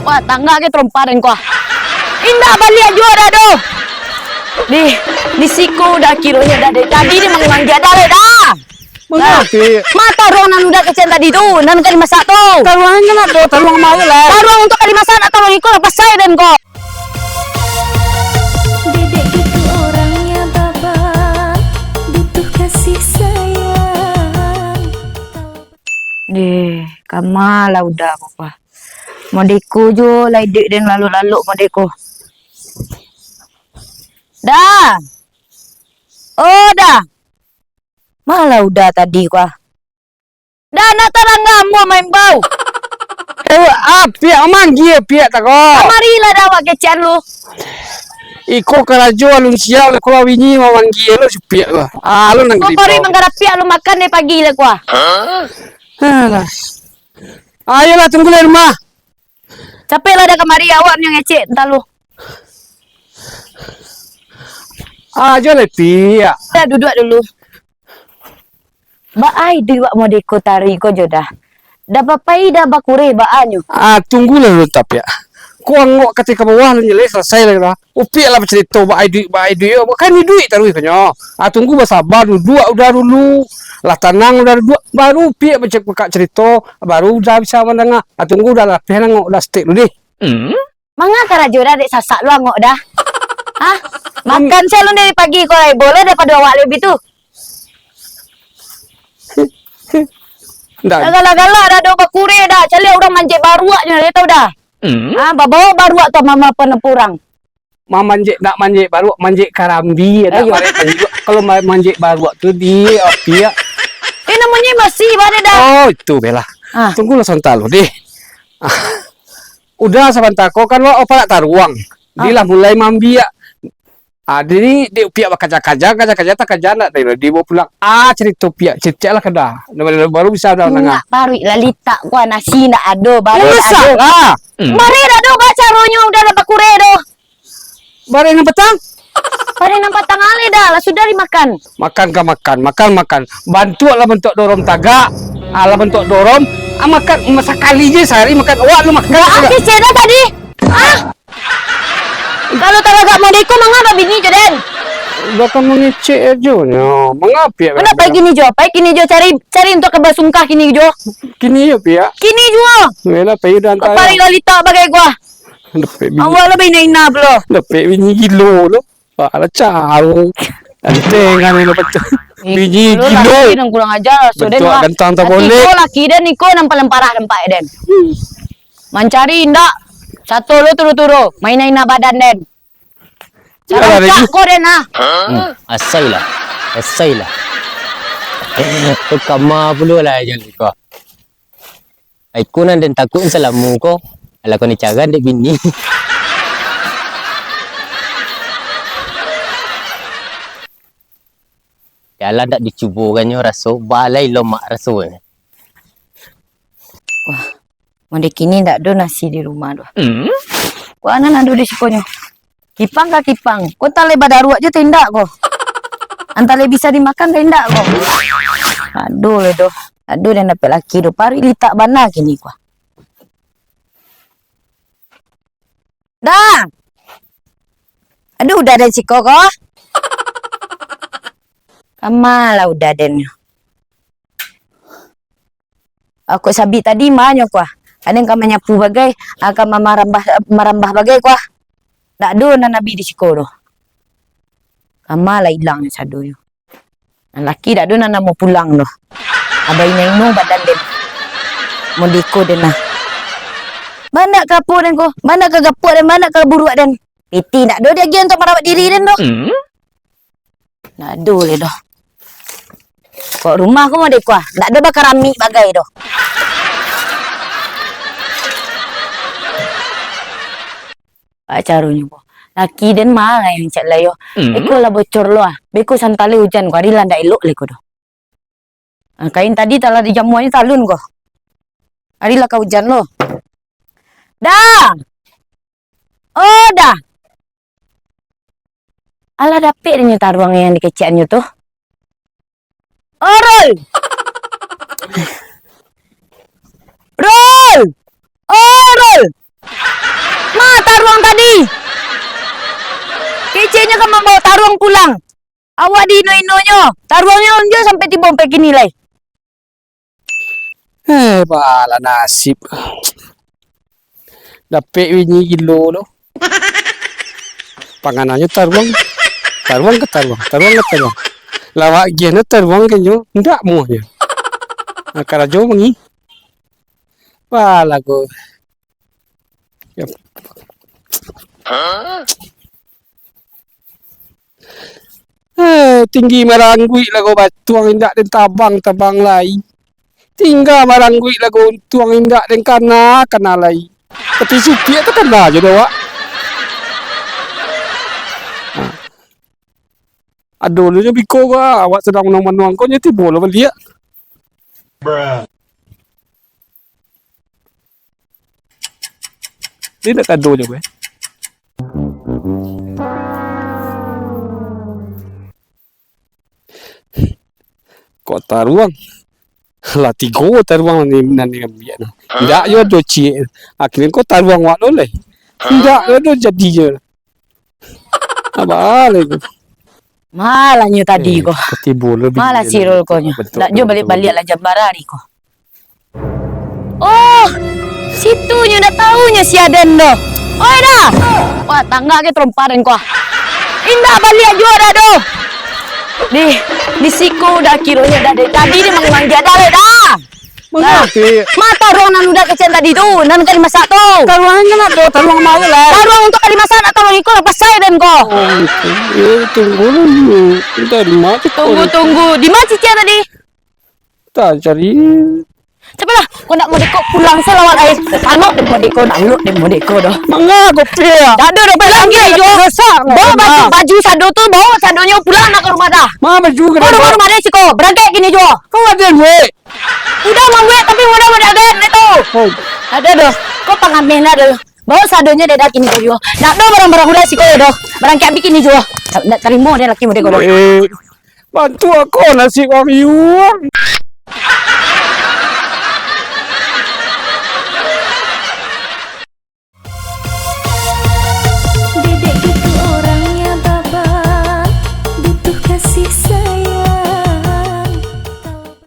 Wah, tangga ke tromparan ko. Indah balik juga dah do. Di siku dah kironya dah tadi ni mangmangja dah dah. Mengerti. Mata ruang nan udah kecil tadi tu, nan kali masak tu. Taruhannya nak do, taruhan mau lah. Taruang untuk kali masak nak taruang ikut lepas saya dan kau. Dedek itu orangnya baba, butuh kasih sayang. Kamalah udah apa. Modeko jo lai dek dan lalu-lalu modeko. Dah. Oh dah. Malah udah tadi kuah. Dah nak tarang kamu main bau. Piak manggi piak tak kau. Marilah dah wak kecian lu. Iko kerajo alun siang kalau winyi mau manggi lu piak lah. Alun nang Kau pari menggarap piak lu makan deh pagi lah kuah. Alah. Ayolah tunggu di rumah. Capek lah dah kemari awak yang ngecek entah lu. Aja lah piak. Dah duduk dulu. Baai di wak modeko tari ko jodah. Dah papai dah bakure baanyo. Tunggulah lu tapi ya. Kau ngok ketika bawah lu nyele selesai lah. Piak lah bercerita baai duit. Kan ni duit taruh kanyo. Tunggu bersabar dua udah dulu. Lah tenang udah dua baru piak baca cerita baru dah bisa mendengar. Tunggu dah lah piak ngok dah stick dulu deh. Manga karajo dah dek sasak lu ngok dah. Hah? Makan selalu dari pagi kau boleh daripada awak lebih tu. Dah. Galak-galak dah do bakure dah. Cale orang manjek baruak je dia tahu dah. Bawa baruak tu mama penepurang. Manjek nak manjek baru manjek karambi ada kalau manjek baru tu di piak. Namanya masih pada dah. Oh itu bela. Tunggulah sebentar lo deh. Udah sebentar kau kan lo apa nak taruang. Dia lah mulai mambiak. Jadi dia piak kaca tak kaca nak dia bawa pulang. Cerita piak cerita lah kedah. Baru bisa dah nengah. Baru lalita gua nasi nak ado baru ado. Mari dah do baca ronyo udah dapat kure do. Baru yang petang. Baru yang petang ale dah lah sudah dimakan. Makan. Bantu lah bentuk dorong tagak. Ala bentuk dorong. Makan masa kali je sehari makan. Wah lu makan. Habis ceda tadi. Kalau tak agak modeko mengapa bini je den? Udah kan mengecek aja nya. Mengapa ya? Mana pagi ni jo? Pagi ni jo cari untuk kebasungkah kini jo. Kini ya pia. Kini jo. Wela pay dan ta. Pari lalita bagai gua. Awal lebih naina blo. Dapat bini kilo lo. Ala caro. Antengan lo betul. Bini kilo. Nang kurang ajar. So den. Gantang tak boleh. Iko laki den iko nang paling parah dempak den. Mencari indak. Satu lu turu-turu. Mainain badan den. Cara kau den Asailah. Tu kama pula lah yang kau. Aku nan dan takut salamu kau. Ala kau ni cara dek bini. Jalan tak dicubukannya rasa balai lomak rasa. Wah. Mode kini ndak do nasi di rumah do. Kau anak nado di sikonyo. Kipang ka kipang. Kau tak lebar daruak je tindak kau. Antara bisa dimakan tindak kau. Aduh le do. Aduh dan dapat laki do. Pari litak bana kini kau. Dah. Aduh udah ada ciko kau. Kamalah udah den. Aku sabit tadi manyo kau. Ada yang kamu nyapu bagai, akan merambah bagai kuah. Tak ada na nabi di siko doh. Kama lah hilang ni sadu yo. Laki tak ada na mau pulang doh. Abai nengno badan den. Modiko den nah. Mana kapur den ko? Mana ke gapur den? Mana ke buruak den? Piti tak ada dia lagi untuk merawat diri den doh. Tak ada le doh. Kok rumah aku mau dekuah? Tak ada bakar rami bagai doh. Caranya po. Laki den malah yang cak layo. Eko lah bocor lo Beko santale hujan ko. Ari landa elok le ko do. Kain tadi tala di jamuannya talun ko. Ari lah ka hujan lo. Dah. Oh dah. Ala dapet ni taruang yang dikeciannya tuh. Orol. Roll. Orol. taruang tadi. Kecenya kan membawa taruang pulang. Awak di ino-inonya. Taruangnya dia sampai tiba sampai kini lai. Bala nasib. Dapet winyi gilo lo. Panganannya taruang. Taruang ke taruang. Taruang ke taruang. Lawak gina taruang kanyo. Ndak muahnya. Karajo mangi. Bala ko. Yap. Tinggi maranggui lagu batuang indak dan tabang lai. Tinggal maranggui lagu tuang indak dan kana lai. Tapi supi itu kena je dah wak. Aduh lu biko gua awak sedang menuang kau nyeti bola balik. Dia nak kado je gue. Kok taruang? Lah tigo taruang ni nani ambil no. Ndak yo do ci. Akhirnya kok taruang wak lo le. Ndak yo do jadi je. Apa lagi? Malahnya tadi ko. Seperti bola. Malah sirol ko nya. Nak jo balik-balik lah jambarari ko. Oh, situnya dah tahunya si Aden do. Oi dah. Wah, tangga ke tromparan ko. Indah balik jo dah do. Di siku dah kironya dah dari tadi dia mangja dah le dah. Mengerti. Mata ruang nan udah kecen tadi tu, nan kali masak tu. Taruangnya nak do taruang mau lah. Taruang untuk kali masak nak tolong ikut lepas saya dan ko. Tunggu dulu. Dari mana? Tunggu. Di mana cici tadi? Tak cari. Cepatlah, kau nak mau deko pulang selawat air. Tanok demo deko, naluk demo deko dah. Mangga kopi. Dah ada pulang lagi jo. Bawa baju sado tu, bawa sadonya pulang nak ke rumah dah. Mama juga. Kau rumah dia siko, berangkat gini jo. Kau ada duit. Udah mau duit tapi udah ada itu. Oh. Ada doh. Kau pengamen ada. Bawa sadonya dia dah kini jo. Nak do barang-barang udah siko ya doh. Berangkat bikin ni jo. Nak terima dia laki muda kau doh. Bantu aku nasi kau yuang.